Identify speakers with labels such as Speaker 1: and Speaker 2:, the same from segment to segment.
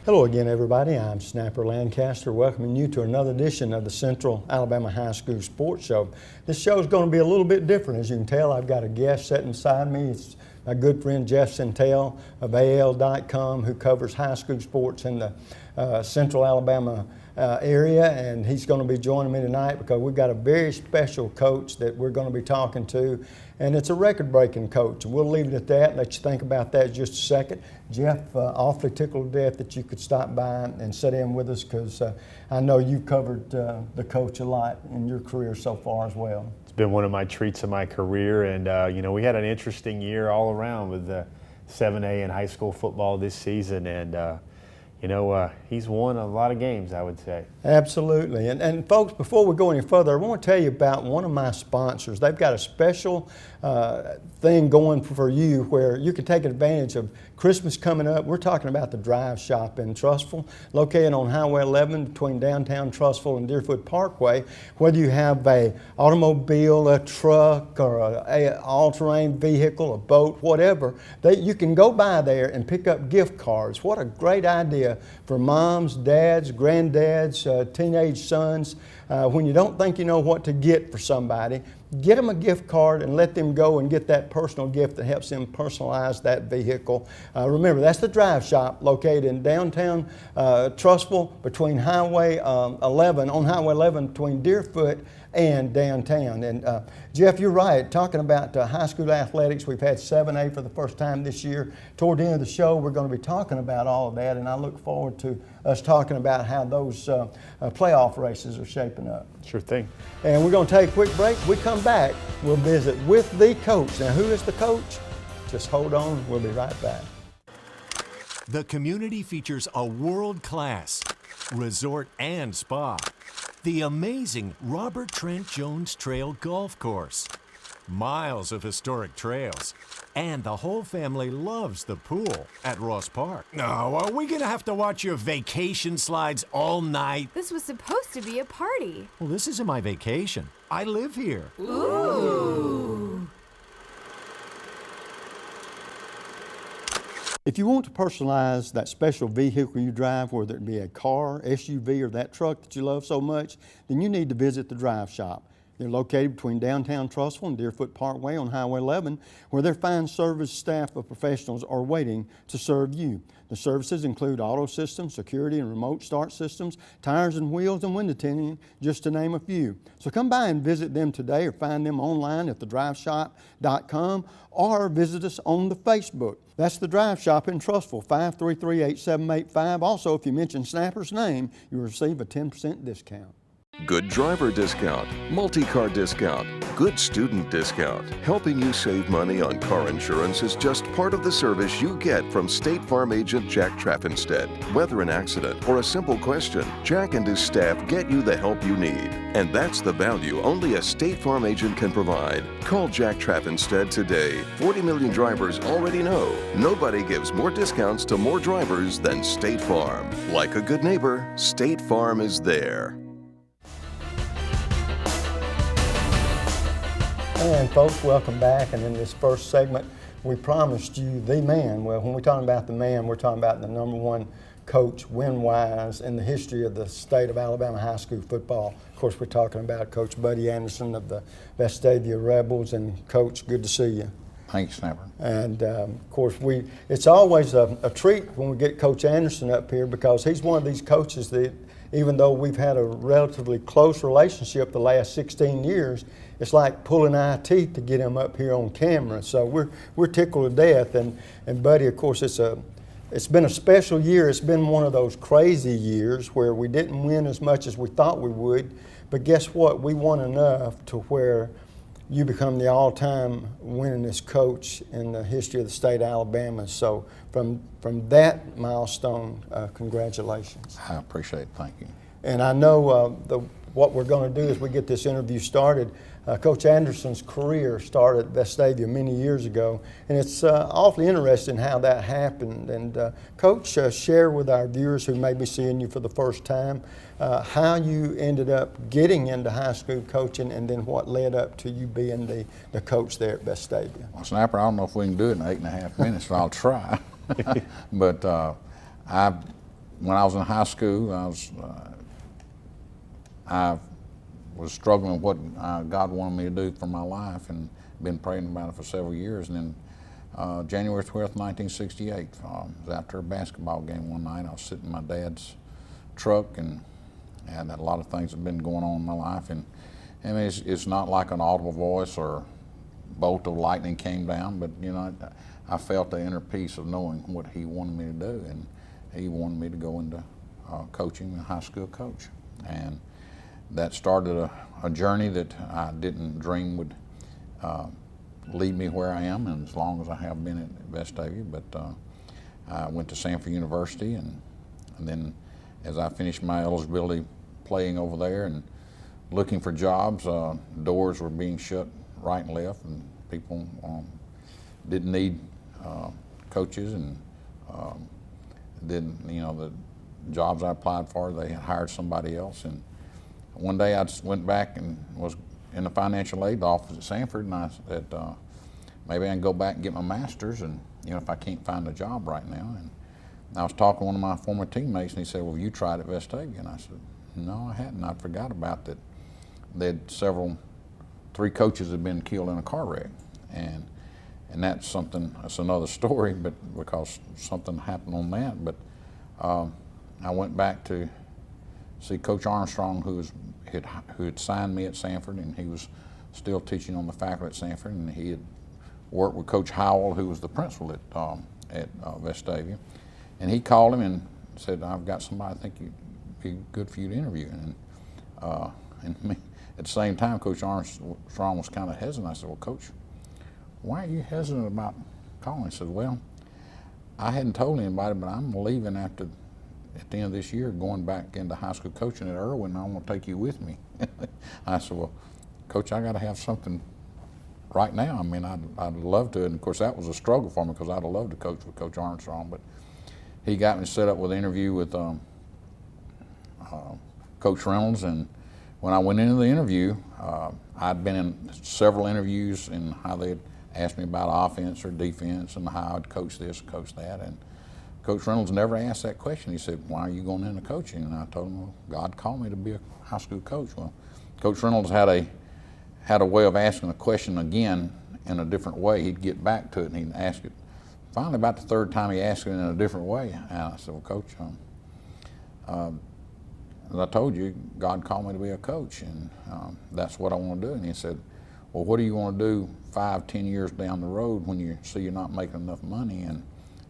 Speaker 1: Hello again, everybody. I'm Snapper Lancaster, welcoming you to another edition of the Central Alabama High School Sports Show. This show is going to be a little bit different. As you can tell, I've got a guest sitting beside me. It's my good friend Jeff Centel of AL.com, who covers high school sports in the Central Alabama area, and he's going to be joining me tonight because we've got a very special coach that we're going to be talking to, and it's a record-breaking coach. We'll leave it at that and let you think about that just a second. Jeff, awfully tickled to death that you could stop by and sit in with us, because I know you've covered the coach a lot in your career so far as well.
Speaker 2: It's been one of my treats of my career, and we had an interesting year all around with 7A in high school football this season, and he's won a lot of games, I would say.
Speaker 1: Absolutely. And folks, before we go any further, I want to tell you about one of my sponsors. They've got a special thing going for you where you can take advantage of Christmas coming up. We're talking about the Drive Shop in Trussville, located on Highway 11 between downtown Trussville and Deerfoot Parkway. Whether you have a automobile, a truck, or a all-terrain vehicle, a boat, whatever, you can go by there and pick up gift cards. What a great idea for moms, dads, granddads, teenage sons. When you don't think you know what to get for somebody, get them a gift card and let them go and get that personal gift that helps them personalize that vehicle. Remember, that's the Drive Shop located in downtown Trussville between Highway 11, on Highway 11 between Deerfoot and downtown. And Jeff, you're right, talking about high school athletics, we've had 7A for the first time this year. Toward the end of the show, we're going to be talking about all of that, and I look forward to us talking about how those playoff races are shaping up.
Speaker 2: Sure thing.
Speaker 1: And we're going to take a quick break. When we come back, we'll visit with the coach. Now, who is the coach? Just hold on. We'll be right back.
Speaker 3: The community features a world-class resort and spa, the amazing Robert Trent Jones Trail Golf Course, miles of historic trails, and the whole family loves the pool at Ross Park. No, are we gonna have to watch your vacation slides all night?
Speaker 4: This was supposed to be a party.
Speaker 3: Well, this isn't my vacation. I live here.
Speaker 4: Ooh.
Speaker 1: If you want to personalize that special vehicle you drive, whether it be a car, SUV, or that truck that you love so much, then you need to visit the Drive Shop. They're located between downtown Trussville and Deerfoot Parkway on Highway 11, where their fine service staff of professionals are waiting to serve you. The services include auto systems, security and remote start systems, tires and wheels, and window tinting, just to name a few. So come by and visit them today, or find them online at thedriveshop.com, or visit us on the Facebook. That's the Drive Shop in Trussville, 533-8785. Also, if you mention Snapper's name, you'll receive a 10% discount.
Speaker 5: Good driver discount, multi-car discount, good student discount. Helping you save money on car insurance is just part of the service you get from State Farm agent Jack Traffinstead. Whether an accident or a simple question, Jack and his staff get you the help you need. And that's the value only a State Farm agent can provide. Call Jack Traffinstead today. 40 million drivers already know nobody gives more discounts to more drivers than State Farm. Like a good neighbor, State Farm is there.
Speaker 1: And folks, welcome back. And in this first segment, we promised you the man. Well, when we're talking about the man, we're talking about the #1 coach, win-wise, in the history of the state of Alabama high school football. Of course, we're talking about Coach Buddy Anderson of the Vestavia Rebels. And Coach, good to see you.
Speaker 6: Thanks, Snapper.
Speaker 1: And of course, it's always a treat when we get Coach Anderson up here, because he's one of these coaches that, even though we've had a relatively close relationship the last 16 years, it's like pulling eye teeth to get him up here on camera. So we're tickled to death. And Buddy, of course, it's been a special year. It's been one of those crazy years where we didn't win as much as we thought we would. But guess what? We won enough to where you become the all-time winningest coach in the history of the state of Alabama. So from that milestone, congratulations.
Speaker 6: I appreciate it. Thank you.
Speaker 1: And I know what we're going to do as we get this interview started. Coach Anderson's career started at Vestavia many years ago, and it's awfully interesting how that happened. And Coach, share with our viewers who may be seeing you for the first time how you ended up getting into high school coaching, and then what led up to you being the coach there at Vestavia.
Speaker 6: Well, Snapper, I don't know if we can do it in 8.5 minutes, but I'll try. But I when I was in high school, I was struggling with what God wanted me to do for my life, and been praying about it for several years. And then January 12th, 1968, it was after a basketball game one night. I was sitting in my dad's truck, and had a lot of things that have been going on in my life. And I mean, it's not like an audible voice or bolt of lightning came down, but you know, I felt the inner peace of knowing what He wanted me to do, and He wanted me to go into coaching, a high school coach. And that started a journey that I didn't dream would lead me where I am, and as long as I have been at Vestavia. But I went to Sanford University, and then as I finished my eligibility playing over there and looking for jobs, doors were being shut right and left, and people didn't need coaches, and didn't, you know, the jobs I applied for, they had hired somebody else. And one day I just went back and was in the financial aid office at Sanford, and I said, maybe I can go back and get my master's, and you know, if I can't find a job right now. And I was talking to one of my former teammates, and he said, well, you tried at Vestavia? And I said, no, I hadn't. I forgot about that. They had three coaches had been killed in a car wreck. And that's something, that's another story, but because something happened on that. But I went back to see Coach Armstrong, who had signed me at Sanford, and he was still teaching on the faculty at Sanford, and he had worked with Coach Howell, who was the principal at Vestavia. And he called him and said, I've got somebody I think would be good for you to interview. And me, at the same time, Coach Armstrong was kind of hesitant. I said, well, Coach, why are you hesitant about calling? He said, well, I hadn't told anybody, but I'm leaving at the end of this year, going back into high school coaching at Irwin, and I want to take you with me. I said, well, Coach, I got to have something right now. I mean, I'd love to. And of course, that was a struggle for me, because I'd have loved to coach with Coach Armstrong. But he got me set up with an interview with Coach Reynolds. And when I went into the interview, I'd been in several interviews and how they'd asked me about offense or defense and how I'd coach this, coach that. And Coach Reynolds never asked that question. He said, why are you going into coaching? And I told him, well, God called me to be a high school coach. Well, Coach Reynolds had a way of asking a question again in a different way. He'd get back to it and he'd ask it. Finally, about the third time, he asked it in a different way. And I said, well, Coach, as I told you, God called me to be a coach, and that's what I want to do. And he said, well, what do you want to do 5, 10 years down the road when you see you're not making enough money and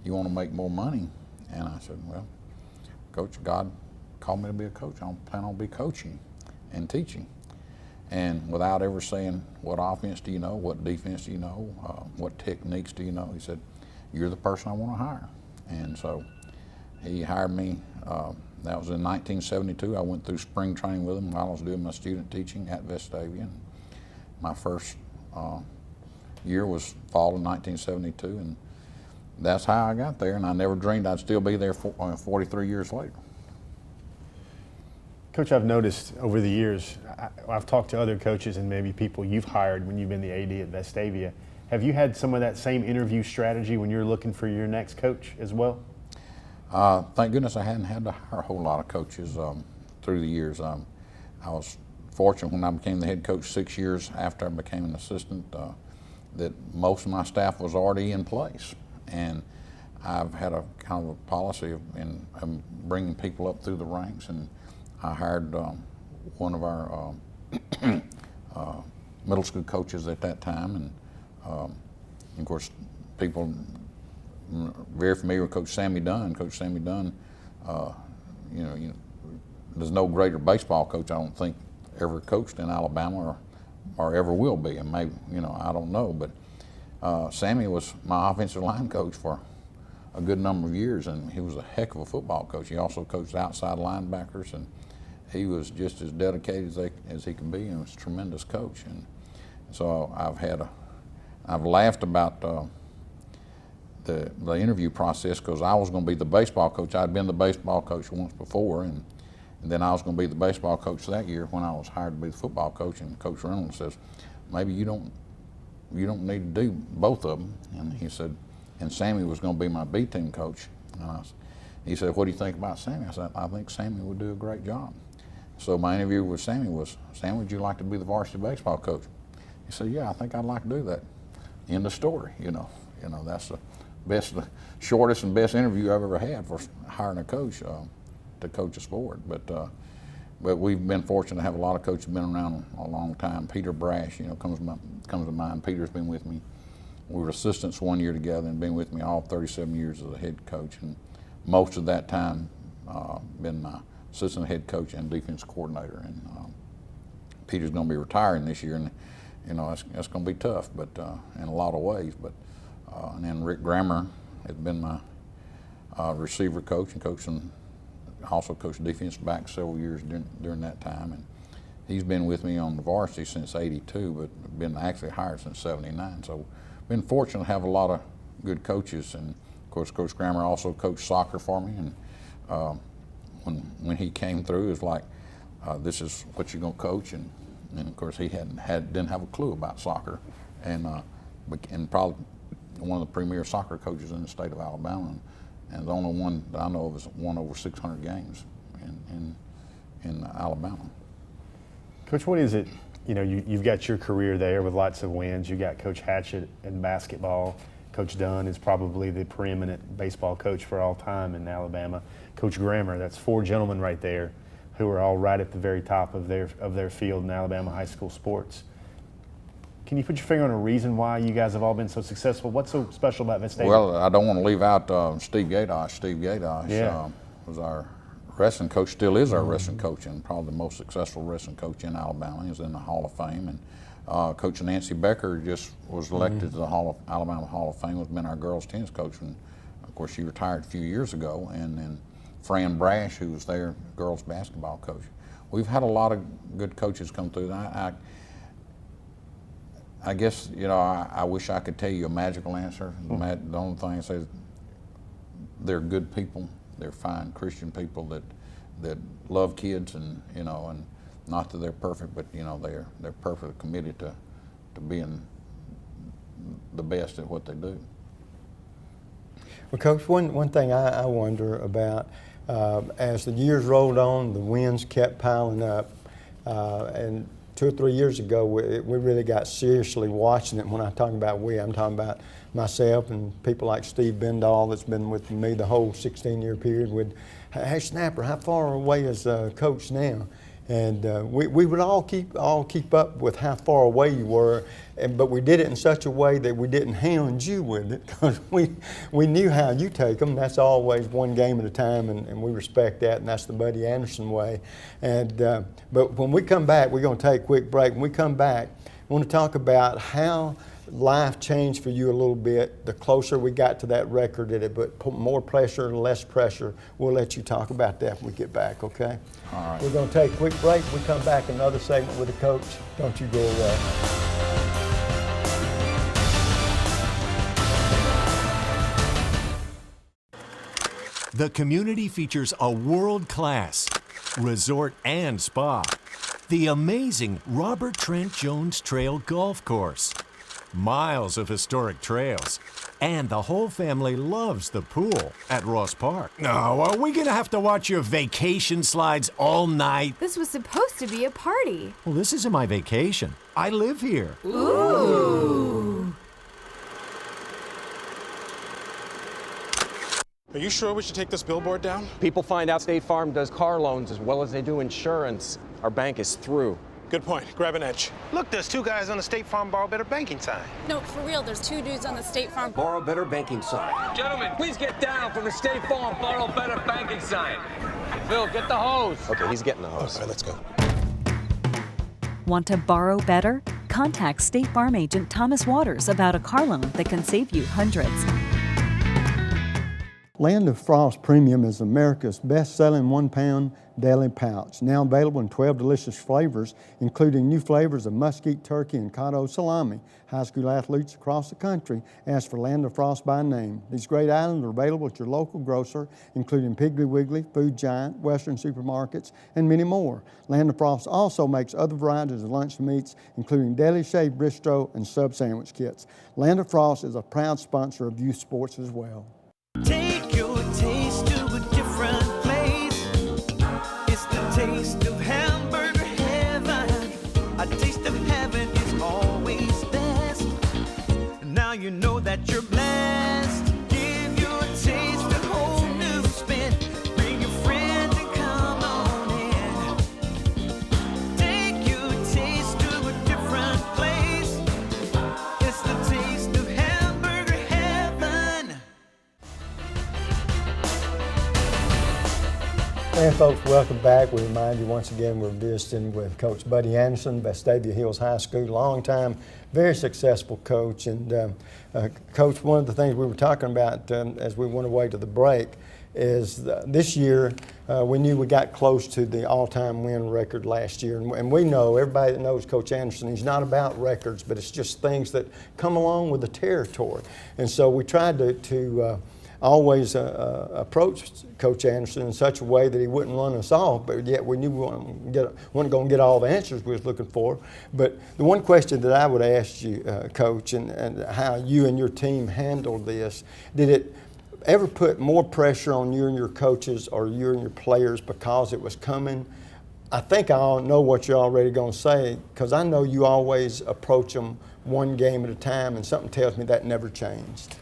Speaker 6: you want to make more money? And I said, well, Coach, God called me to be a coach. I plan on be coaching and teaching. And without ever saying, what offense do you know? What defense do you know? What techniques do you know? He said, you're the person I want to hire. And so he hired me. That was in 1972. I went through spring training with him while I was doing my student teaching at Vestavia. And my first year was fall of 1972, and that's how I got there. And I never dreamed I'd still be there 43 years later.
Speaker 2: Coach, I've noticed over the years, I've talked to other coaches and maybe people you've hired when you've been the AD at Vestavia. Have you had some of that same interview strategy when you're looking for your next coach as well?
Speaker 6: Thank goodness I hadn't had to hire a whole lot of coaches through the years. I was fortunate when I became the head coach 6 years after I became an assistant that most of my staff was already in place. And I've had a kind of a policy of bringing people up through the ranks, and I hired one of our middle school coaches at that time, and of course people very familiar with Coach Sammy Dunn. Coach Sammy Dunn, you know, there's no greater baseball coach I don't think ever coached in Alabama or ever will be, and maybe, you know, I don't know, but Sammy was my offensive line coach for a good number of years, and he was a heck of a football coach. He also coached outside linebackers, and he was just as dedicated as he can be, and was a tremendous coach. And so I've laughed about the interview process, because I was going to be the baseball coach. I'd been the baseball coach once before, and then I was going to be the baseball coach that year when I was hired to be the football coach. And Coach Reynolds says, maybe you don't need to do both of them. And he said, and Sammy was going to be my B team coach. he said, what do you think about Sammy? I said, I think Sammy would do a great job. So my interview with Sammy was, Sam, would you like to be the varsity baseball coach? He said, yeah, I think I'd like to do that. End of story, you know. That's the shortest and best interview I've ever had for hiring a coach to coach a sport. But we've been fortunate to have a lot of coaches been around a long time. Peter Brash, comes to mind. Peter's been with me. We were assistants 1 year together and been with me all 37 years as a head coach. And most of that time been my assistant head coach and defense coordinator. And Peter's going to be retiring this year, and that's going to be tough, but in a lot of ways. But and then Rick Grammer has been my receiver coach and also coached defense back several years during that time. And he's been with me on the varsity since '82, but been actually hired since '79. So been fortunate to have a lot of good coaches. And of course, Coach Grammer also coached soccer for me. And when he came through, it was like, this is what you're going to coach. And of course, he didn't have a clue about soccer, and probably one of the premier soccer coaches in the state of Alabama, and the only one that I know of has won over 600 games in Alabama.
Speaker 2: Coach, what is it? You've got your career there with lots of wins. You got Coach Hatchett in basketball. Coach Dunn is probably the preeminent baseball coach for all time in Alabama. Coach Grammer, that's four gentlemen right there who are all right at the very top of their field in Alabama high school sports. Can you put your finger on a reason why you guys have all been so successful? What's so special about Vestavia?
Speaker 6: Well, I don't want to leave out Steve Gadosh. Steve Gadosh was our wrestling coach, still is our wrestling coach, and probably the most successful wrestling coach in Alabama. He's in the Hall of Fame. And Coach Nancy Becker just was elected to the Alabama Hall of Fame, has been our girls tennis coach. And of course, she retired a few years ago. And then Fran Brash, who was their girls basketball coach. We've had a lot of good coaches come through. I guess, I wish I could tell you a magical answer. The only thing I say is they're good people. They're fine Christian people that love kids, and and not that they're perfect, but they're perfectly committed to being the best at what they do.
Speaker 1: Well, Coach, one thing I wonder about, as the years rolled on, the wins kept piling up, and 2 or 3 years ago, we really got seriously watching it. When I talk about we, I'm talking about myself and people like Steve Bendall that's been with me the whole 16-year period. Hey, Snapper, how far away is Coach now? And we would all keep up with how far away you were, but we did it in such a way that we didn't hound you with it, because we knew how you take them. That's always one game at a time, and we respect that, and that's the Buddy Anderson way. And but when we come back, we're going to take a quick break. When we come back, I want to talk about how life changed for you a little bit. The closer we got to that record, did it put more pressure, less pressure? We'll let you talk about that when we get back, okay?
Speaker 6: All right.
Speaker 1: We're going to take a quick break. We come back, another segment with the coach. Don't you go away.
Speaker 3: The community features a world-class resort and spa, the amazing Robert Trent Jones Trail Golf Course, miles of historic trails, and the whole family loves the pool at Ross Park. No, are we gonna have to watch your vacation slides all night?
Speaker 4: This was supposed to be a party.
Speaker 3: Well, this isn't my vacation. I live here.
Speaker 4: Ooh.
Speaker 7: Are you sure we should take this billboard down?
Speaker 8: People find out State Farm does car loans as well as they do insurance. Our bank is through.
Speaker 7: Good point. Grab an edge.
Speaker 9: Look, there's two guys on the State Farm Borrow Better banking sign.
Speaker 10: No, for real, there's two dudes on the State Farm
Speaker 11: Borrow Better banking sign.
Speaker 12: Gentlemen, please get down from the State Farm Borrow Better banking sign. Phil, get the hose.
Speaker 8: Okay, he's getting the hose.
Speaker 7: All right, let's go.
Speaker 13: Want to borrow better? Contact State Farm agent Thomas Waters about a car loan that can save you hundreds.
Speaker 1: Land of Frost Premium is America's best-selling 1-pound deli pouch, now available in 12 delicious flavors, including new flavors of mesquite turkey and cotto salami. High school athletes across the country ask for Land of Frost by name. These great items are available at your local grocer, including Piggly Wiggly, Food Giant, Western supermarkets, and many more. Land of Frost also makes other varieties of lunch meats, including deli shaved bistro and sub sandwich kits. Land of Frost is a proud sponsor of youth sports as well.
Speaker 14: Take your taste to a
Speaker 11: that you're blessed. Give your taste a whole new spin. Bring your friends and come on in. Take your taste to a different place. It's the taste of hamburger heaven.
Speaker 1: And folks, welcome back. We remind you once again we're visiting with Coach Buddy Anderson, Vestavia Hills High School, longtime, very successful coach. And Coach, one of the things we were talking about as we went away to the break is this year we knew we got close to the all-time win record last year. And we know, everybody that knows Coach Anderson, he's not about records, but it's just things that come along with the territory. And so we tried to always approach Coach Anderson in such a way that he wouldn't run us off, but yet we knew we weren't going to get all the answers we was looking for. But the one question that I would ask you, Coach, and how you and your team handled this, did it ever put more pressure on you and your coaches or you and your players because it was coming? I think I know what you're already going to say, because I know you always approach them one game at a time, and something tells me that never changed.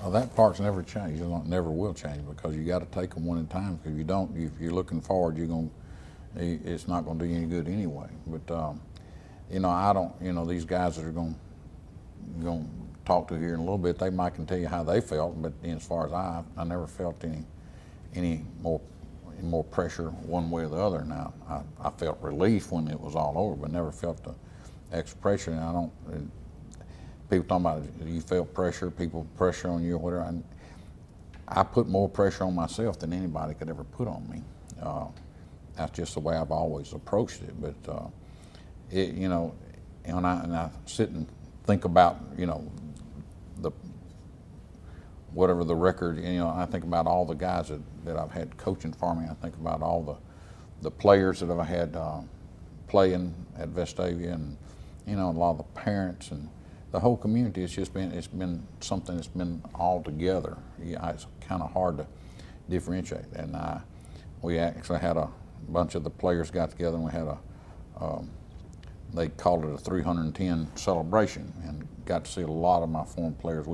Speaker 6: Well, that part's never changed. It never will change, because you got to take them one at a time. Because if you don't, if you're looking forward, it's not going to do you any good anyway. But you know, I don't. You know, these guys that are going to talk to here in a little bit, they might can tell you how they felt. But as far as I never felt any more pressure one way or the other. Now, I felt relief when it was all over, but never felt the extra pressure. And I don't. People talking about you felt pressure, people pressure on you or whatever. I put more pressure on myself than anybody could ever put on me. That's just the way I've always approached it. But you know, and I sit and think about, you know, whatever the record. You know, I think about all the guys that I've had coaching for me. I think about all the players that I've had playing at Vestavia, and you know, a lot of the parents and the whole community. It's been something that's been all together. Yeah, it's kind of hard to differentiate. And we actually had a bunch of the players got together, and we had they called it a 310 celebration, and got to see a lot of my former players,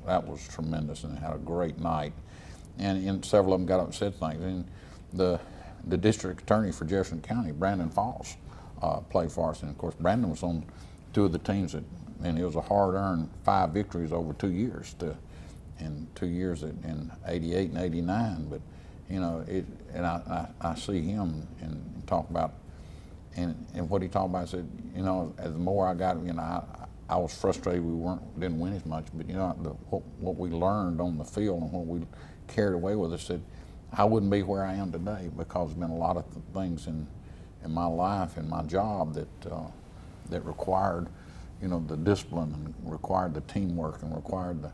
Speaker 6: that was tremendous, and had a great night. And several of them got up and said things. And the district attorney for Jefferson County, Brandon Falls, played for us. And of course, Brandon was on two of the teams and it was a hard-earned 5 victories over 2 years, in 2 years in '88 and '89. But you know, and I see him and talk about, and what he talked about, said, you know, as the more I got, you know, I was frustrated didn't win as much, but you know, what we learned on the field and what we carried away with us, said I wouldn't be where I am today, because there's been a lot of things in my life and my job that required, you know, the discipline, and required the teamwork, and required the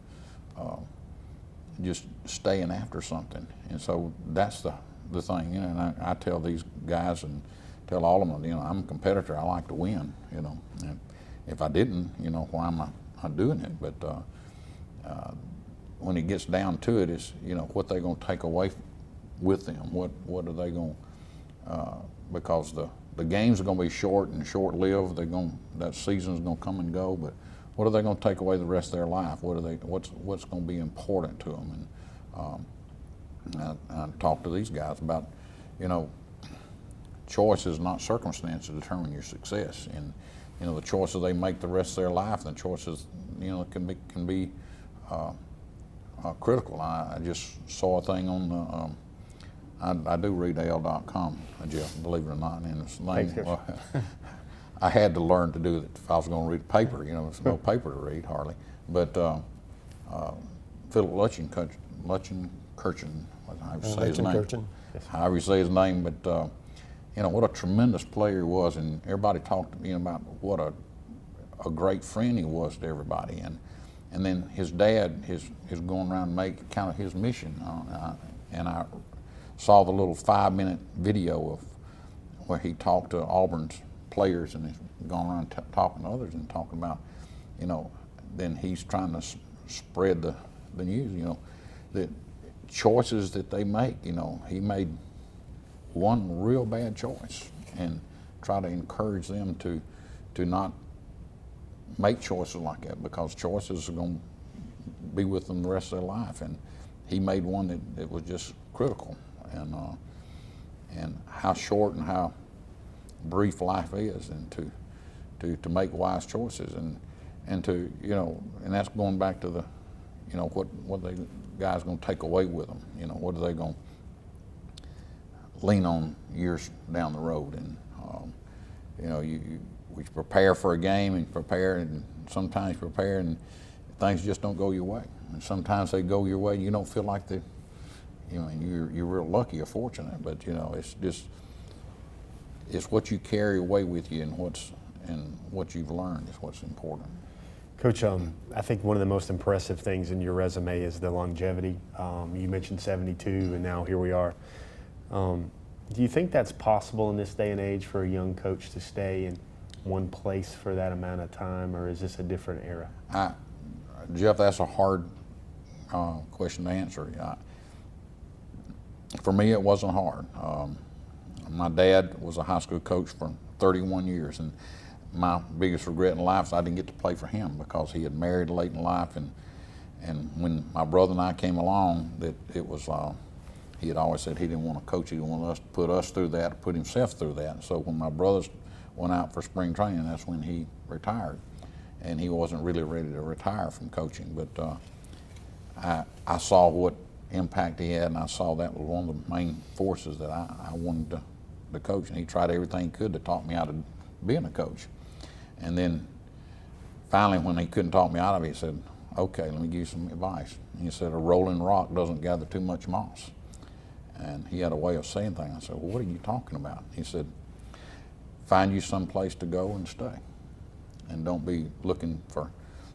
Speaker 6: just staying after something. And so that's the thing, you know. And I tell these guys and tell all of them, you know, I'm a competitor. I like to win, you know. And if I didn't, you know, why am I doing it? But when it gets down to it, it's, you know, what they're going to take away with them. What are they going? Because the games are going to be short and short-lived. That season's going to come and go. But what are they going to take away the rest of their life? What's going to be important to them? And I talk to these guys about, you know, choices, not circumstances, determine your success. And you know, the choices they make the rest of their life, and the choices, you know, can be critical. I just saw a thing on the. I do read AL.com, Jeff, believe it or not, and it's I had to learn to do it if I was going to read a paper. You know, there's no paper to read hardly. But Philip Lutchenkirchen, however you say his name. However you say his name, but you know, what a tremendous player he was, and everybody talked to me about what a great friend he was to everybody, and then his dad is going around and make kind of his mission, and I saw the little 5-minute video of where he talked to Auburn's players, and he's gone around talking to others and talking about, you know, then he's trying to spread the news, you know, the choices that they make. You know, he made one real bad choice, and try to encourage them to not make choices like that, because choices are going to be with them the rest of their life. And he made one that was just critical. And how short and how brief life is, and to make wise choices, and to, you know, and that's going back to the, you know, what the guys going to take away with them. You know, what are they going to lean on years down the road? And you know, we prepare for a game and prepare, and sometimes prepare and things just don't go your way. And sometimes they go your way and you don't feel like you know, you're real lucky or fortunate, but you know, it's what you carry away with you, and what you've learned is what's important.
Speaker 2: Coach, I think one of the most impressive things in your resume is the longevity. You mentioned 72, and now here we are. Do you think that's possible in this day and age for a young coach to stay in one place for that amount of time, or is this a different era?
Speaker 6: Jeff, that's a hard question to answer. For me, it wasn't hard. My dad was a high school coach for 31 years, and my biggest regret in life is I didn't get to play for him, because he had married late in life, and when my brother and I came along, that it was he had always said he didn't want to coach, he didn't want us to put us through that, put himself through that. So when my brothers went out for spring training, that's when he retired, and he wasn't really ready to retire from coaching. But I saw what impact he had, and I saw that was one of the main forces that I wanted to coach, and he tried everything he could to talk me out of being a coach. And then finally, when he couldn't talk me out of it, he said, okay, let me give you some advice. And he said, a rolling rock doesn't gather too much moss. And he had a way of saying things. I said, well, what are you talking about? He said, find you some place to go and stay, and don't be looking for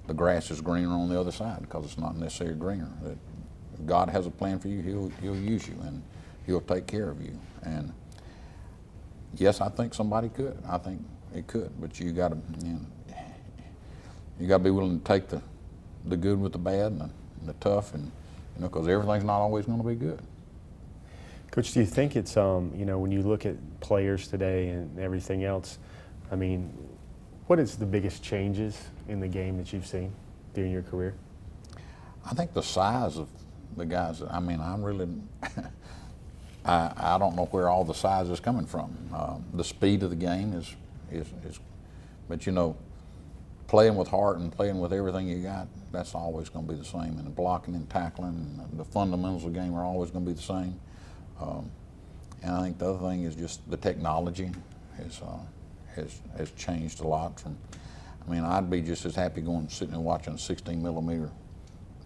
Speaker 6: the grass is greener on the other side, because it's not necessarily greener. That God has a plan for you, he'll use you, and he'll take care of you. And yes, I think somebody could. I think it could, but you got to be willing to take the good with the bad and the tough, and you know, because everything's not always going to be good.
Speaker 2: Coach, do you think it's you know, when you look at players today and everything else, I mean, what is the biggest changes in the game that you've seen during your career?
Speaker 6: I think the size of the guys. I mean, I'm really. I don't know where all the size is coming from. The speed of the game is, but you know, playing with heart and playing with everything you got, that's always going to be the same. And the blocking and tackling, and the fundamentals of the game are always going to be the same. And I think the other thing is just the technology has changed a lot. From, I mean, I'd be just as happy sitting and watching a 16 millimeter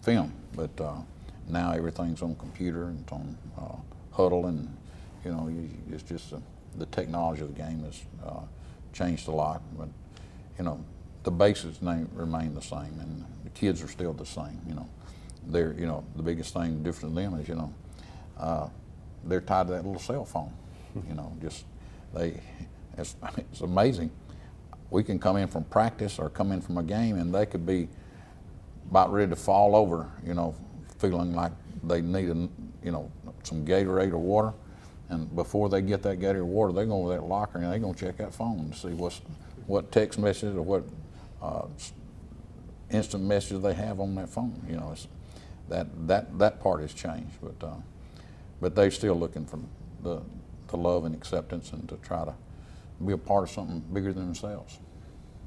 Speaker 6: film, but now everything's on computer and it's on huddle, and you know, it's just the technology of the game has changed a lot. But you know, the basics remain the same, and the kids are still the same. You know, you know, the biggest thing different than them is, you know, they're tied to that little cell phone. You know, just it's amazing. We can come in from practice or come in from a game, and they could be about ready to fall over, you know, feeling like they need you know, some Gatorade or water, and before they get that Gatorade or water, they go to that locker and they're going to check that phone to see what text messages or what instant messages they have on that phone. You know, it's, that part has changed, but they're still looking for the love and acceptance, and to try to be a part of something bigger than themselves.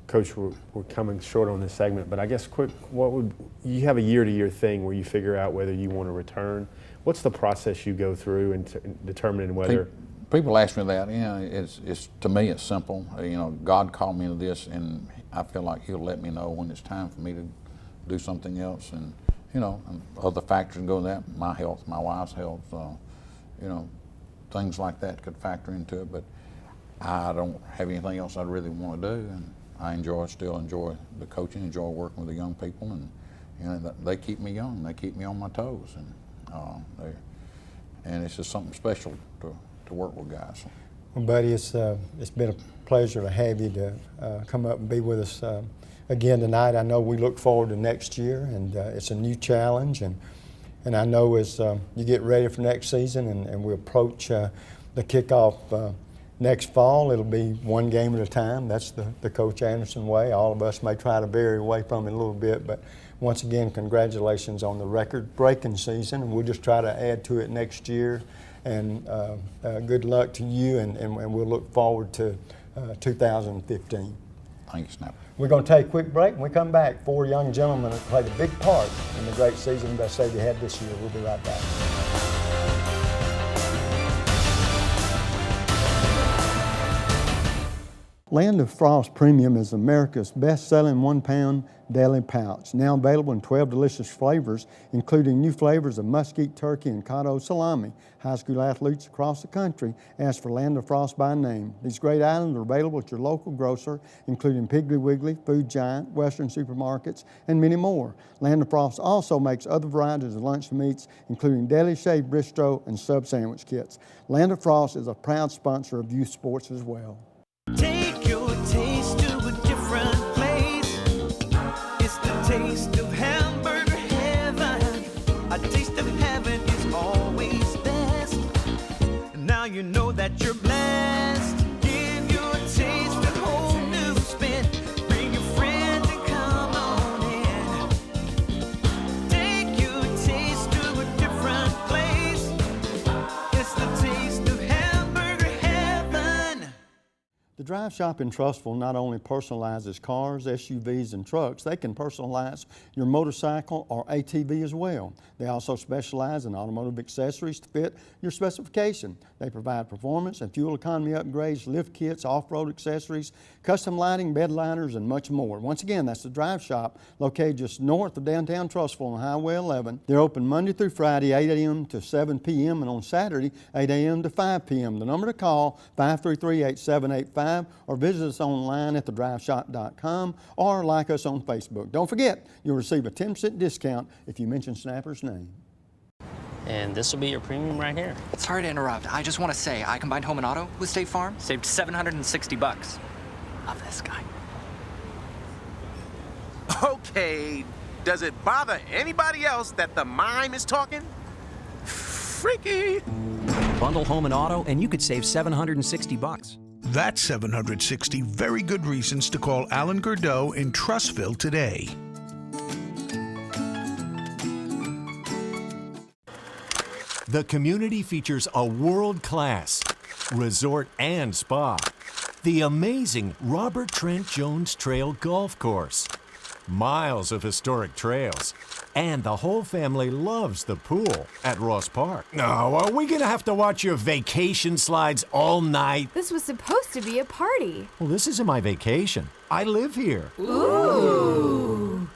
Speaker 2: Coach, we're coming short on this segment, but I guess you have a year-to-year thing where you figure out whether you want to return. What's the process you go through in determining whether?
Speaker 6: People ask me that. You know, it's to me it's simple. You know, God called me into this, and I feel like He'll let me know when it's time for me to do something else. And you know, and other factors go in that. My health, my wife's health. You know, things like that could factor into it. But I don't have anything else I really want to do, and I still enjoy the coaching, enjoy working with the young people, and you know, they keep me young, they keep me on my toes, and it's just something special to work with guys.
Speaker 1: Well, buddy, it's been a pleasure to have you to come up and be with us again tonight. I know we look forward to next year, and it's a new challenge, and I know as you get ready for next season and we approach the kickoff Next fall, it'll be one game at a time. That's the Coach Anderson way. All of us may try to vary away from it a little bit, but once again, congratulations on the record-breaking season, and we'll just try to add to it next year. And good luck to you, and we'll look forward to 2015.
Speaker 6: Thank you, Snapper.
Speaker 1: We're going to take a quick break. When we come back, 4 young gentlemen have played a big part in the great season Vestavia had this year. We'll be right back. Land of Frost Premium is America's best-selling 1-pound deli pouch, now available in 12 delicious flavors, including new flavors of mesquite turkey and cotto salami. High school athletes across the country ask for Land of Frost by name. These great items are available at your local grocer, including Piggly Wiggly, Food Giant, Western supermarkets, and many more. Land of Frost also makes other varieties of lunch meats, including deli shaved bistro and sub sandwich kits. Land of Frost is a proud sponsor of youth sports as well.
Speaker 11: Take your taste to a different place. It's the taste of hamburger heaven. A taste of heaven is always best. Now you know that you're blessed. Give your taste a whole new spin. Bring your friends and come on in. Take your taste to a different place. It's the taste of hamburger heaven.
Speaker 1: The Drive Shop in Trussville not only personalizes cars, SUVs, and trucks, they can personalize your motorcycle or ATV as well. They also specialize in automotive accessories to fit your specification. They provide performance and fuel economy upgrades, lift kits, off-road accessories, custom lighting, bed liners, and much more. Once again, that's the Drive Shop, located just north of downtown Trussville on Highway 11. They're open Monday through Friday, 8 a.m. to 7 p.m., and on Saturday, 8 a.m. to 5 p.m. The number to call, 533-8785, or visit us online at thedriveshop.com or like us on Facebook. Don't forget, you'll receive a 10% discount if you mention Snapper's name.
Speaker 14: And this will be your premium right here.
Speaker 15: Sorry to interrupt. I just want to say I combined home and auto with State Farm. Saved $760. Love this guy.
Speaker 9: Okay, does it bother anybody else that the mime is talking? Freaky.
Speaker 16: Bundle home and auto, and you could save $760.
Speaker 17: That's 760 very good reasons to call Alan Gurdeau in Trussville today.
Speaker 3: The community features a world-class resort and spa, the amazing Robert Trent Jones Trail Golf Course, miles of historic trails, and the whole family loves the pool at Ross Park. No, are we gonna have to watch your vacation slides all night?
Speaker 4: This was supposed to be a party.
Speaker 3: Well, this isn't my vacation. I live here.
Speaker 4: Ooh.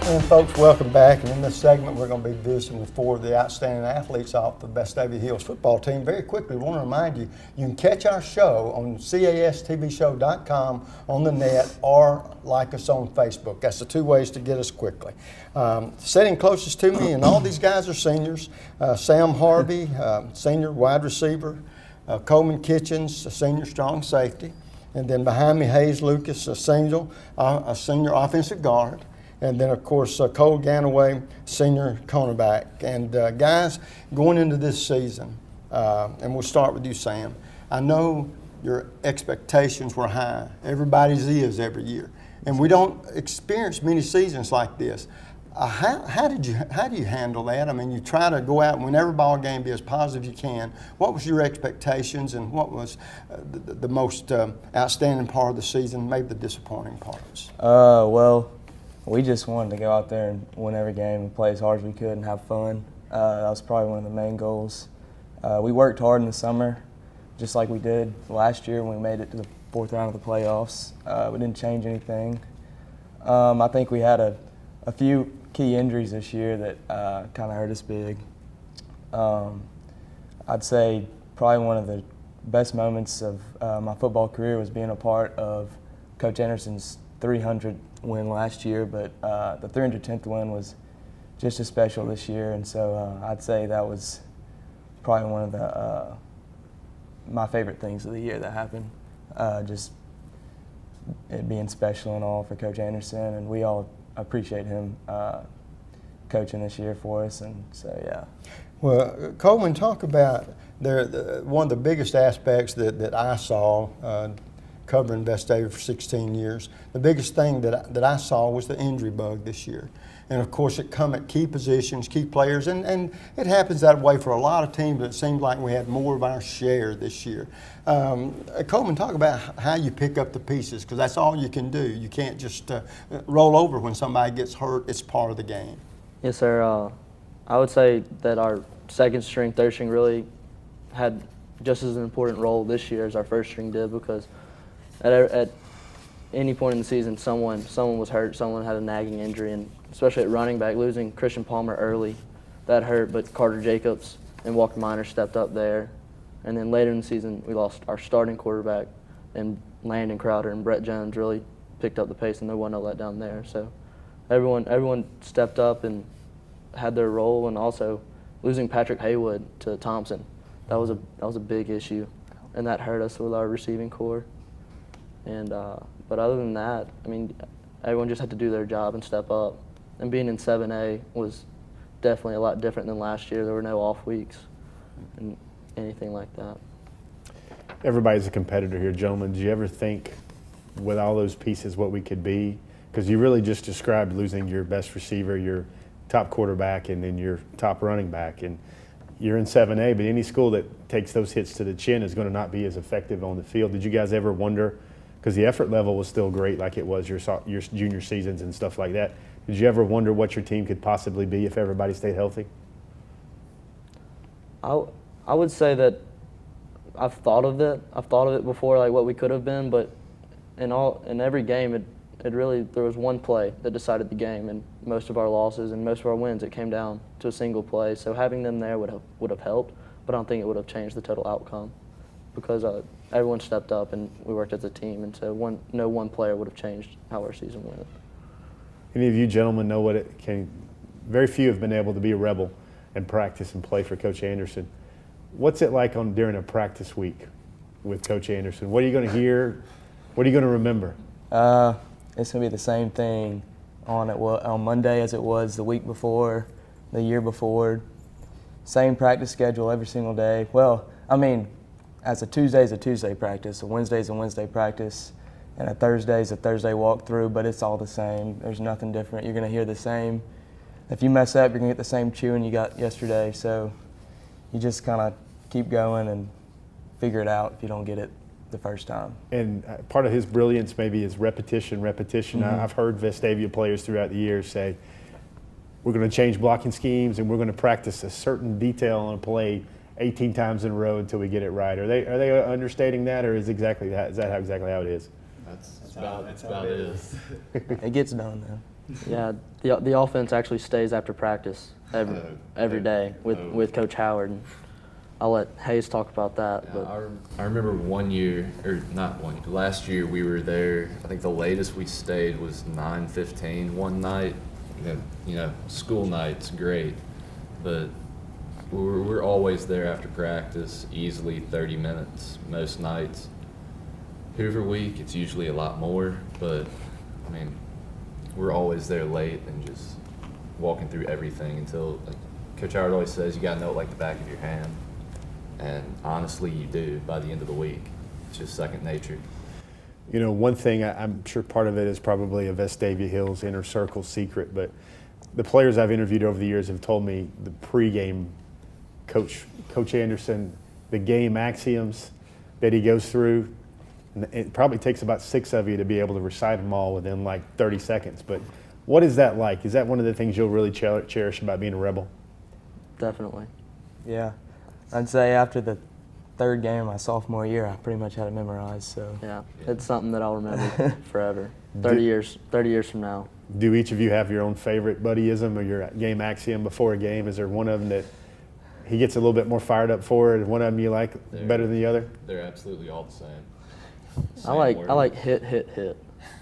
Speaker 1: And folks, welcome back. And in this segment, we're going to be visiting with 4 of the outstanding athletes off the Vestavia Hills football team. Very quickly, we want to remind you, you can catch our show on castvshow.com on the net or like us on Facebook. That's the 2 ways to get us quickly. Sitting closest to me, and all these guys are seniors, Sam Harvey, senior wide receiver, Coleman Kitchens, a senior strong safety, and then behind me, Hayes Lucas, a senior offensive guard. And then, of course, Cole Ganaway, senior cornerback. And guys, going into this season, and we'll start with you, Sam. I know your expectations were high. Everybody's is every year. And we don't experience many seasons like this. How do you handle that? I mean, you try to go out and win every ball game, be as positive as you can. What was your expectations, and what was the most outstanding part of the season, maybe the disappointing parts?
Speaker 18: Well, we just wanted to go out there and win every game and play as hard as we could and have fun. That was probably one of the main goals. We worked hard in the summer, just like we did last year when we made it to the 4th round of the playoffs. We didn't change anything. I think we had a few key injuries this year that kind of hurt us big. I'd say probably one of the best moments of my football career was being a part of Coach Anderson's 300 win last year, but the 310th win was just as special this year, and so I'd say that was probably one of the my favorite things of the year that happened. Just it being special and all for Coach Anderson, and we all appreciate him coaching this year for us, and so yeah.
Speaker 1: Well, Coleman, talk about one of the biggest aspects that I saw covering Vestavia for 16 years. The biggest thing that I saw was the injury bug this year. And of course, it come at key positions, key players, and it happens that way for a lot of teams, but it seemed like we had more of our share this year. Coleman, talk about how you pick up the pieces, because that's all you can do. You can't just roll over when somebody gets hurt. It's part of the game.
Speaker 19: Yes, sir. I would say that our second string, third string really had just as an important role this year as our first string did, because at any point in the season, someone was hurt, someone had a nagging injury, and especially at running back, losing Christian Palmer early, that hurt, but Carter Jacobs and Walker Minor stepped up there. And then later in the season, we lost our starting quarterback, and Landon Crowder and Brett Jones really picked up the pace, and there wasn't a letdown there. So everyone stepped up and had their role, and also losing Patrick Haywood to Thompson, that was a big issue, and that hurt us with our receiving core. And but other than that, I mean, everyone just had to do their job and step up. And being in 7A was definitely a lot different than last year. There were no off weeks and anything like that.
Speaker 2: Everybody's a competitor here, gentlemen. Did you ever think, with all those pieces, what we could be? Because you really just described losing your best receiver, your top quarterback, and then your top running back. And you're in 7A, but any school that takes those hits to the chin is going to not be as effective on the field. Did you guys ever wonder, because the effort level was still great like it was your junior seasons and stuff like that, did you ever wonder what your team could possibly be if everybody stayed healthy?
Speaker 19: I would say that I've thought of it. I've thought of it before, like what we could have been, but in every game, it really, there was one play that decided the game, and most of our losses and most of our wins, it came down to a single play. So having them there would have helped, but I don't think it would have changed the total outcome, because everyone stepped up and we worked as a team, and so no one player would have changed how our season went.
Speaker 2: Any of you gentlemen know what it can? Very few have been able to be a Rebel and practice and play for Coach Anderson. What's it like during a practice week with Coach Anderson? What are you going to hear? What are you going to remember?
Speaker 18: It's going to be the same thing on Monday as it was the week before, the year before. Same practice schedule every single day. Well, I mean, as a Tuesday practice, a Wednesday's a Wednesday practice, and a Thursday's a Thursday walkthrough, but it's all the same. There's nothing different. You're going to hear the same. If you mess up, you're going to get the same chewing you got yesterday. So you just kind of keep going and figure it out if you don't get it the first time.
Speaker 2: And part of his brilliance maybe is repetition. Mm-hmm. I've heard Vestavia players throughout the years say, we're going to change blocking schemes and we're going to practice a certain detail on a play 18 times in a row until we get it right. Are they understating that, or is exactly that? Is that exactly how it is?
Speaker 20: That's about it is.
Speaker 18: It gets done though.
Speaker 19: Yeah, the offense actually stays after practice every day with Coach Howard. And I'll let Hayes talk about that.
Speaker 20: Yeah,
Speaker 19: but
Speaker 20: I remember last year we were there. I think the latest we stayed was 9:15 one night. You know, school night's great, but we're always there after practice, easily 30 minutes most nights. Hoover week, it's usually a lot more, but I mean, we're always there late and just walking through everything until, like Coach Howard always says, you got to know it like the back of your hand. And honestly, you do by the end of the week. It's just second nature.
Speaker 2: You know, one thing, I'm sure part of it is probably a Vestavia Hills inner circle secret, but the players I've interviewed over the years have told me the pregame Coach Anderson, the game axioms that he goes through, and it probably takes about 6 of you to be able to recite them all within like 30 seconds. But what is that like? Is that one of the things you'll really cherish about being a Rebel?
Speaker 19: Definitely.
Speaker 18: Yeah. I'd say after the third game of my sophomore year, I pretty much had it memorized. So
Speaker 19: yeah, it's something that I'll remember forever. 30 years from now.
Speaker 2: Do each of you have your own favorite buddyism or your game axiom before a game? Is there one of them that he gets a little bit more fired up for, and one of them you like better than the other?
Speaker 20: They're absolutely all the same.
Speaker 19: I like hit.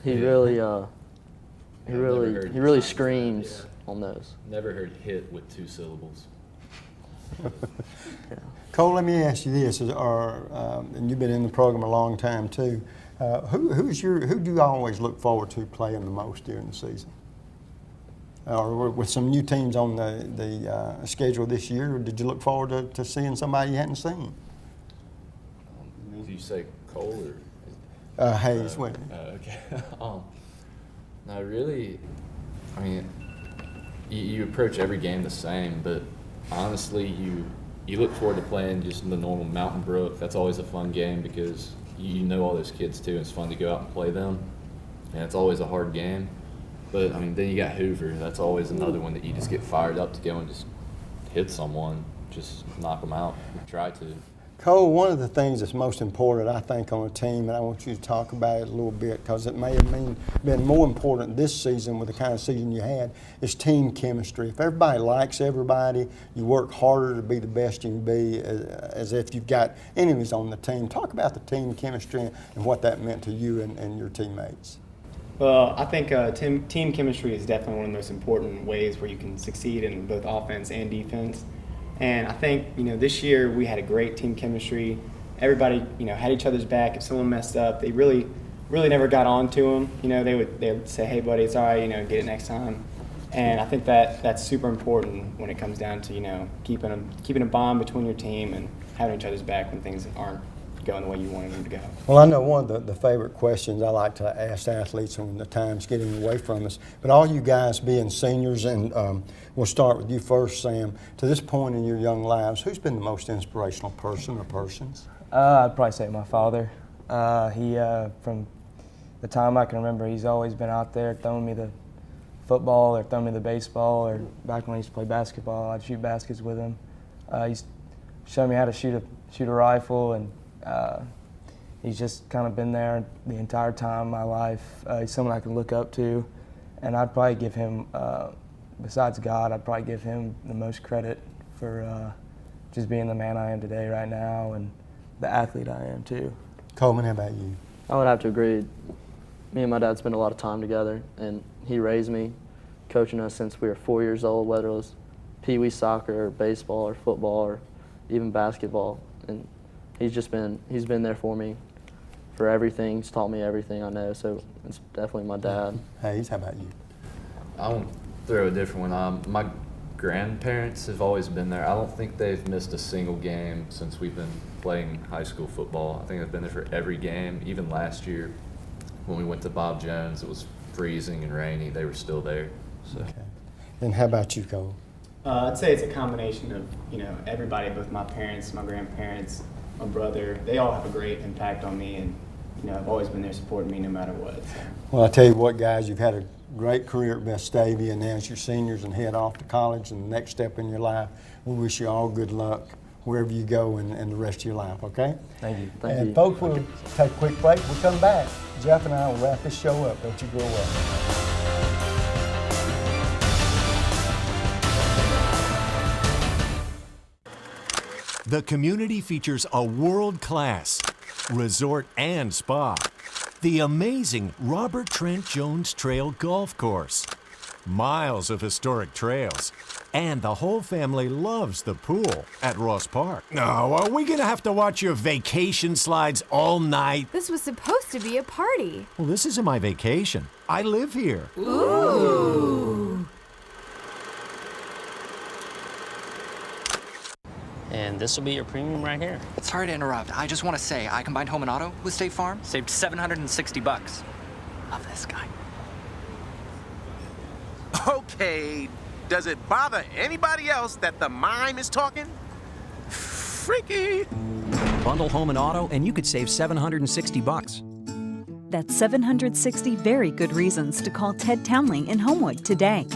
Speaker 19: He really screams on those.
Speaker 20: Never heard hit with 2 syllables.
Speaker 1: Yeah. Cole, let me ask you this: and you've been in the program a long time too. Who do you always look forward to playing the most during the season? or with some new teams on the schedule this year? Or did you look forward to seeing somebody you hadn't seen?
Speaker 20: Did you say Cole
Speaker 1: or? Hayes,
Speaker 20: okay. No, really, I mean, you approach every game the same, but honestly, you look forward to playing just in the normal Mountain Brook. That's always a fun game because you know all those kids too. It's fun to go out and play them, and it's always a hard game. But I mean, then you got Hoover. That's always another one that you just get fired up to go and just hit someone, just knock them out. Try to.
Speaker 1: Cole, one of the things that's most important, I think, on a team, and I want you to talk about it a little bit because it may have been more important this season with the kind of season you had, is team chemistry. If everybody likes everybody, you work harder to be the best you can be, as if you've got enemies on the team. Talk about the team chemistry and what that meant to you and your teammates.
Speaker 21: Well, I think team chemistry is definitely one of the most important ways where you can succeed in both offense and defense. And I think, this year we had a great team chemistry. Everybody, had each other's back. If someone messed up, they really never got on to them. They would say, hey, buddy, it's all right, get it next time. And I think that's super important when it comes down to, keeping a bond between your team and having each other's back when things aren't going the way you wanted them to go.
Speaker 1: Well, I know one of the favorite questions I like to ask athletes when the time's getting away from us, but all you guys being seniors, and we'll start with you first, Sam, to this point in your young lives, who's been the most inspirational person or persons?
Speaker 18: I'd probably say my father. He, from the time I can remember, he's always been out there throwing me the football or throwing me the baseball, or back when I used to play basketball, I'd shoot baskets with him. He's shown me how to shoot a rifle, and he's just kind of been there the entire time of my life. He's someone I can look up to, and I'd probably give him, besides God, I'd probably give him the most credit for just being the man I am today right now and the athlete I am too.
Speaker 1: Coleman, how about you?
Speaker 19: I would have to agree. Me and my dad spent a lot of time together, and he raised me, coaching us since we were 4 years old, whether it was pee-wee soccer or baseball or football or even basketball. And he's been there for me for everything. He's taught me everything I know, so it's definitely my dad.
Speaker 1: Hayes, how about you?
Speaker 20: I won't throw a different one. My grandparents have always been there. I don't think they've missed a single game since we've been playing high school football. I think they've been there for every game. Even last year when we went to Bob Jones, it was freezing and rainy. They were still there. So.
Speaker 1: Okay. And how about you, Cole?
Speaker 21: I'd say it's a combination of, everybody, both my parents, my grandparents, my brother. They all have a great impact on me, and, I've always been there supporting me no matter what. So.
Speaker 1: Well, I tell you what, guys, you've had a great career at Vestavia, and now as you're seniors and head off to college and the next step in your life, we wish you all good luck wherever you go and the rest of your life, okay?
Speaker 18: Thank you.
Speaker 1: And folks, we'll take a quick break. We'll come back. Jeff and I will wrap this show up. Don't you go away.
Speaker 3: The community features a world-class resort and spa, the amazing Robert Trent Jones Trail Golf Course, miles of historic trails, and the whole family loves the pool at Ross Park. No, are we gonna have to watch your vacation slides all night?
Speaker 4: This was supposed to be a party.
Speaker 3: Well, this isn't my vacation. I live here.
Speaker 4: Ooh.
Speaker 14: And this will be your premium right here.
Speaker 15: Sorry to interrupt. I just want to say I combined home and auto with State Farm. Saved $760. Love this guy.
Speaker 9: Okay, does it bother anybody else that the mime is talking? Freaky.
Speaker 16: Bundle home and auto, and you could save $760.
Speaker 13: That's 760 very good reasons to call Ted Townley in Homewood today.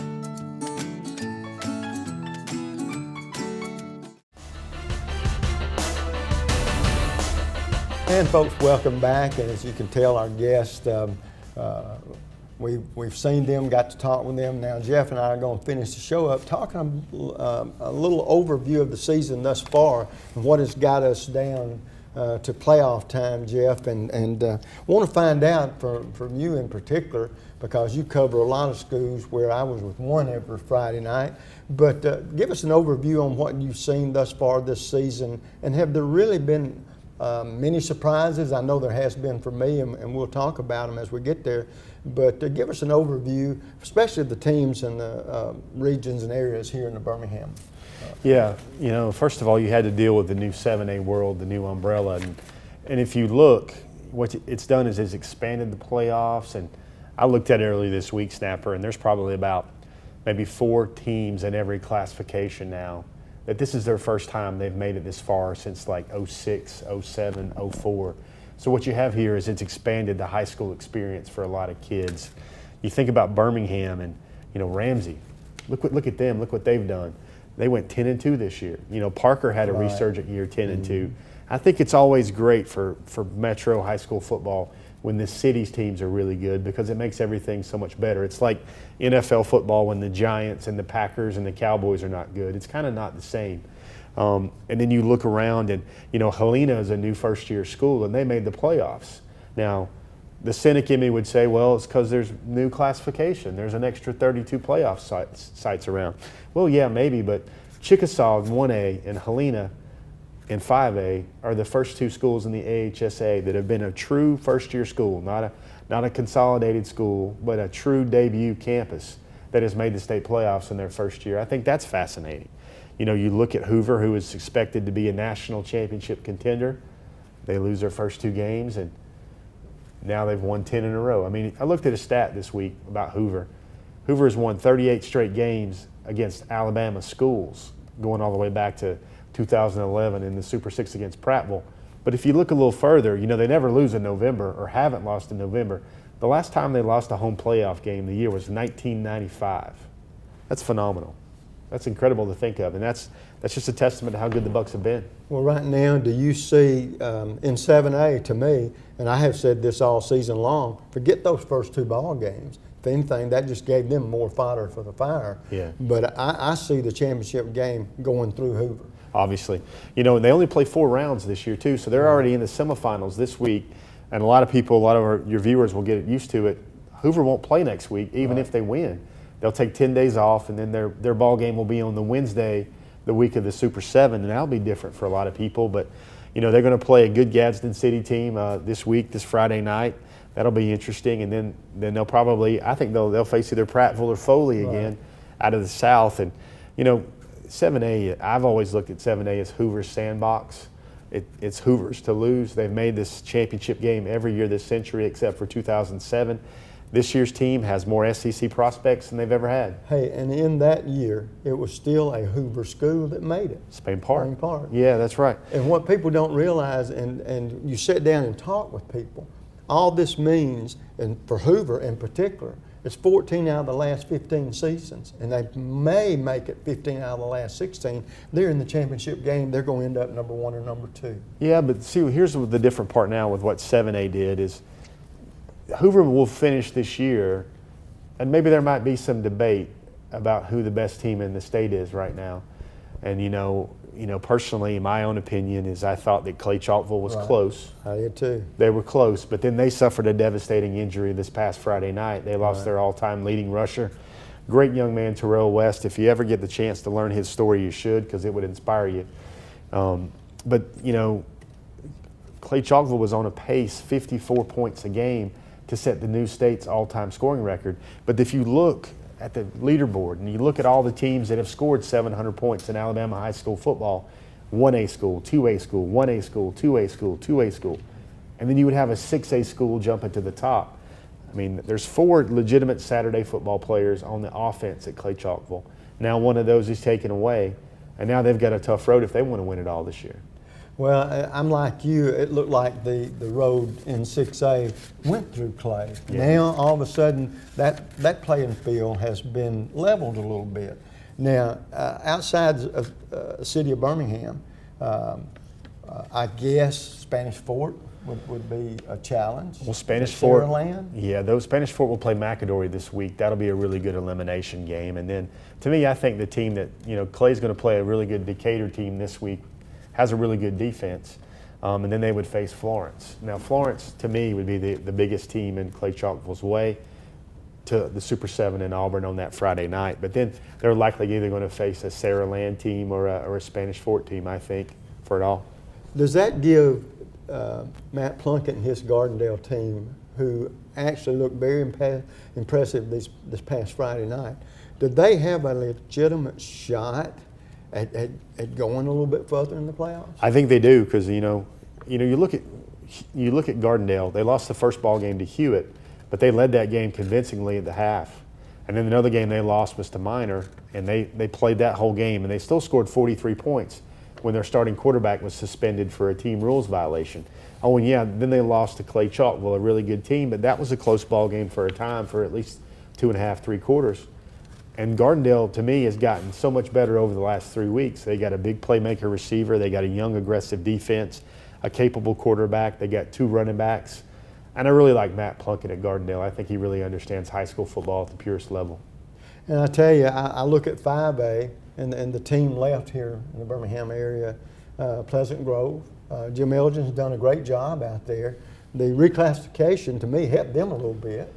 Speaker 1: And folks, welcome back. And as you can tell, our guests, we've seen them, got to talk with them. Now Jeff and I are going to finish the show up talking a little overview of the season thus far and what has got us down to playoff time, Jeff. And want to find out from you in particular, because you cover a lot of schools where I was with one every Friday night. But give us an overview on what you've seen thus far this season, and have there really been Many surprises. I know there has been for me, and we'll talk about them as we get there. But give us an overview, especially the teams and the regions and areas here in the Birmingham.
Speaker 2: Yeah, you know, first of all, you had to deal with the new 7A world, the new umbrella. And if you look, what it's done is it's expanded the playoffs. And I looked at it earlier this week, Snapper, and there's probably about maybe 4 teams in every classification now that this is their first time they've made it this far since like 06, 07, 04. So what you have here is it's expanded the high school experience for a lot of kids. You think about Birmingham and, you know, Ramsey. Look at them. Look what they've done. They went 10-2 this year. You know, Parker had a resurgent year, 10-2. I think it's always great for Metro high school football when the city's teams are really good because it makes everything so much better. It's like NFL football when the Giants and the Packers and the Cowboys are not good. It's kind of not the same. And then you look around and, you know, Helena is a new first-year school and they made the playoffs. Now, the cynic in me would say, well, it's because there's new classification. There's an extra 32 playoff sites around. Well, yeah, maybe, but Chickasaw in 1A and Helena in 5A are the first 2 schools in the AHSA that have been a true first-year school, not a consolidated school, but a true debut campus that has made the state playoffs in their first year. I think that's fascinating. You know, you look at Hoover, who is expected to be a national championship contender. They lose their first 2 games, and now they've won 10 in a row. I mean, I looked at a stat this week about Hoover. Hoover has won 38 straight games against Alabama schools, going all the way back to 2011 in the Super 6 against Prattville. But if you look a little further, you know, they never lose in November or haven't lost in November. The last time they lost a home playoff game of the year was 1995. That's phenomenal. That's incredible to think of, and that's just a testament to how good the Bucks have been.
Speaker 1: Well, right now, do you see in 7A, to me, and I have said this all season long, forget those first 2 ball games. If anything, that just gave them more fodder for the fire.
Speaker 2: Yeah.
Speaker 1: But I see the championship game going through Hoover.
Speaker 2: Obviously. You know, and they only play 4 rounds this year, too, so they're already in the semifinals this week, and a lot of people, a lot of your viewers will get used to it. Hoover won't play next week, even if they win. They'll take 10 days off, and then their ball game will be on the Wednesday, the week of the Super 7, and that'll be different for a lot of people. But, you know, they're going to play a good Gadsden City team this week, this Friday night. That'll be interesting, and then they'll probably, I think they'll face either Prattville or Foley again out of the South. And, you know, 7A, I've always looked at 7A as Hoover's sandbox. It's Hoover's to lose. They've made this championship game every year this century except for 2007. This year's team has more SEC prospects than they've ever had.
Speaker 1: Hey, and in that year, it was still a Hoover school that made it.
Speaker 2: Spain Park.
Speaker 1: Spain Park.
Speaker 2: Yeah, that's right.
Speaker 1: And what people don't realize, and you sit down and talk with people, all this means, and for Hoover in particular, it's 14 out of the last 15 seasons, and they may make it 15 out of the last 16. They're in the championship game. They're going to end up number 1 or number 2.
Speaker 2: Yeah, but see, here's the different part now with what 7A did is Hoover will finish this year, and maybe there might be some debate about who the best team in the state is right now. And you know, personally, my own opinion is I thought that Clay Chalkville was close.
Speaker 1: I did too.
Speaker 2: They were close, but then they suffered a devastating injury this past Friday night. They lost their all-time leading rusher. Great young man, Terrell West. If you ever get the chance to learn his story, you should, because it would inspire you. But, you know, Clay Chalkville was on a pace, 54 points a game, to set the new state's all-time scoring record. But if you look at the leaderboard and you look at all the teams that have scored 700 points in Alabama high school football, 1A school, 2A school, 1A school, 2A school, 2A school, and then you would have a 6A school jumping to the top. I mean, there's 4 legitimate Saturday football players on the offense at Clay Chalkville. Now one of those is taken away, and now they've got a tough road if they want to win it all this year.
Speaker 1: Well, I'm like you. It looked like the road in 6A went through Clay.
Speaker 2: Yeah.
Speaker 1: Now, all of a sudden, that playing field has been leveled a little bit. Now, outside of the city of Birmingham, I guess Spanish Fort would be a challenge.
Speaker 2: Well, Spanish Fort,
Speaker 1: Saraland?
Speaker 2: Yeah, those Spanish Fort will play McAdory this week. That'll be a really good elimination game. And then, to me, I think the team that, you know, Clay's going to play a really good Decatur team this week, has a really good defense, and then they would face Florence. Now, Florence, to me, would be the biggest team in Clay Chalkville's way to the Super 7 in Auburn on that Friday night. But then they're likely either going to face a Saraland team or a Spanish Fort team, I think, for it all.
Speaker 1: Does that give Matt Plunkett and his Gardendale team, who actually looked very impressive this past Friday night, did they have a legitimate shot at going a little bit further in the playoffs?
Speaker 2: I think they do, because you look at Gardendale. They lost the first ball game to Hewitt, but they led that game convincingly at the half. And then another game they lost was to Minor, and they played that whole game, and they still scored 43 points when their starting quarterback was suspended for a team rules violation. Oh, and yeah, then they lost to Clay Chalkville, a really good team, but that was a close ball game for a time, for at least 2.5, 3 quarters. And Gardendale, to me, has gotten so much better over the last 3 weeks. They got a big playmaker receiver. They got a young, aggressive defense, a capable quarterback. They got 2 running backs. And I really like Matt Plunkett at Gardendale. I think he really understands high school football at the purest level.
Speaker 1: And I tell you, I look at 5A, and the team left here in the Birmingham area, Pleasant Grove. Jim Elgin's done a great job out there. The reclassification, to me, helped them a little bit.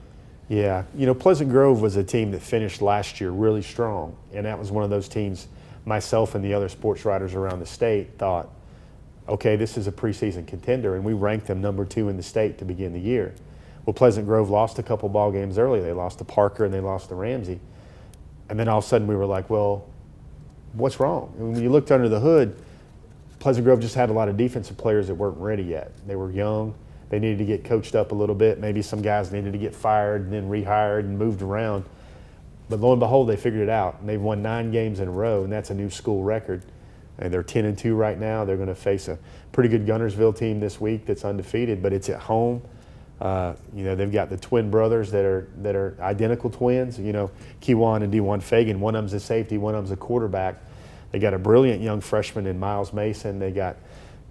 Speaker 2: Yeah, Pleasant Grove was a team that finished last year really strong, and that was one of those teams myself and the other sports writers around the state thought, okay, this is a preseason contender, and we ranked them number 2 in the state to begin the year. Well, Pleasant Grove lost a couple ball games early. They lost to Parker and they lost to Ramsey. And then all of a sudden we were like, well, what's wrong? And when you looked under the hood, Pleasant Grove just had a lot of defensive players that weren't ready yet. They were young. They needed to get coached up a little bit. Maybe some guys needed to get fired and then rehired and moved around. But lo and behold, they figured it out. And they've won 9 games in a row, and that's a new school record. And they're 10-2 right now. They're going to face a pretty good Guntersville team this week that's undefeated, but it's at home. They've got the twin brothers that are identical twins. Kewan and D1 Fagan. One of them's a safety, one of them's a quarterback. They got a brilliant young freshman in Miles Mason. They got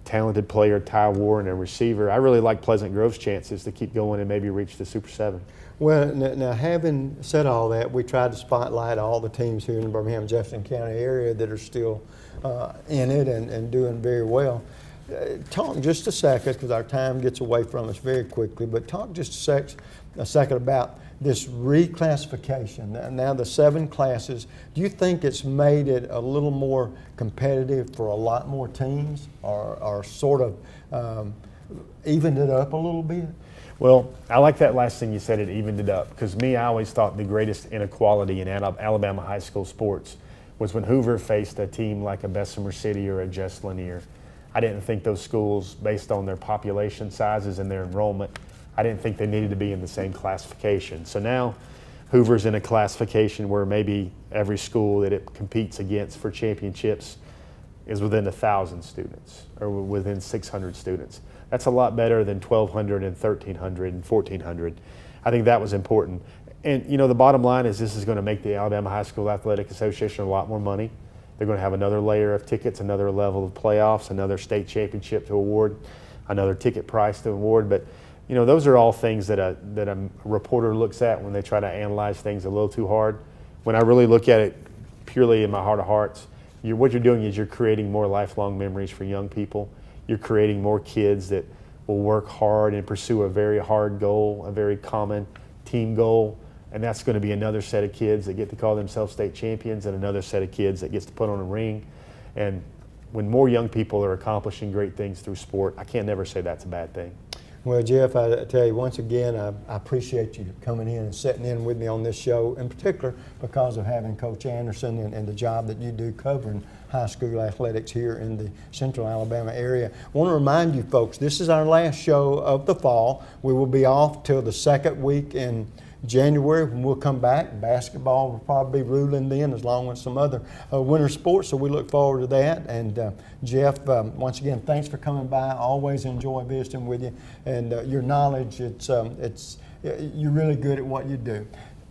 Speaker 2: talented player Ty Warren, a receiver. I really like Pleasant Grove's chances to keep going and maybe reach the Super 7.
Speaker 1: Well, now having said all that, we tried to spotlight all the teams here in the Birmingham-Jefferson County area that are still in it and doing very well. Talk just a second, because our time gets away from us very quickly, but talk just a second about this reclassification. Now the 7 classes, do you think it's made it a little more competitive for a lot more teams, or sort of evened it up a little bit?
Speaker 2: Well, I like that last thing you said, it evened it up, because I always thought the greatest inequality in Alabama high school sports was when Hoover faced a team like a Bessemer City or a Just Lanier. I didn't think those schools, based on their population sizes and their enrollment, I didn't think they needed to be in the same classification. So now Hoover's in a classification where maybe every school that it competes against for championships is within 1,000 students or within 600 students. That's a lot better than 1,200 and 1,300 and 1,400. I think that was important. And the bottom line is this is going to make the Alabama High School Athletic Association a lot more money. They're going to have another layer of tickets, another level of playoffs, another state championship to award, another ticket price to award. But those are all things that a reporter looks at when they try to analyze things a little too hard. When I really look at it purely in my heart of hearts, what you're doing is you're creating more lifelong memories for young people. You're creating more kids that will work hard and pursue a very hard goal, a very common team goal. And that's going to be another set of kids that get to call themselves state champions and another set of kids that gets to put on a ring. And when more young people are accomplishing great things through sport, I can't never say that's a bad thing.
Speaker 1: Well, Jeff, I tell you, once again, I appreciate you coming in and sitting in with me on this show, in particular because of having Coach Anderson and the job that you do covering high school athletics here in the central Alabama area. I want to remind you folks, this is our last show of the fall. We will be off till the second week in January when we'll come back. Basketball will probably be ruling then, as long as some other winter sports, so we look forward to that. And Jeff, once again, thanks for coming by. I always enjoy visiting with you, and your knowledge, you're really good at what you do.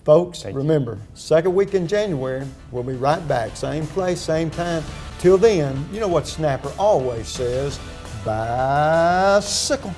Speaker 1: Folks, remember, second week in January, we'll be right back. Same place, same time. Till then, you know what Snapper always says, bicycle.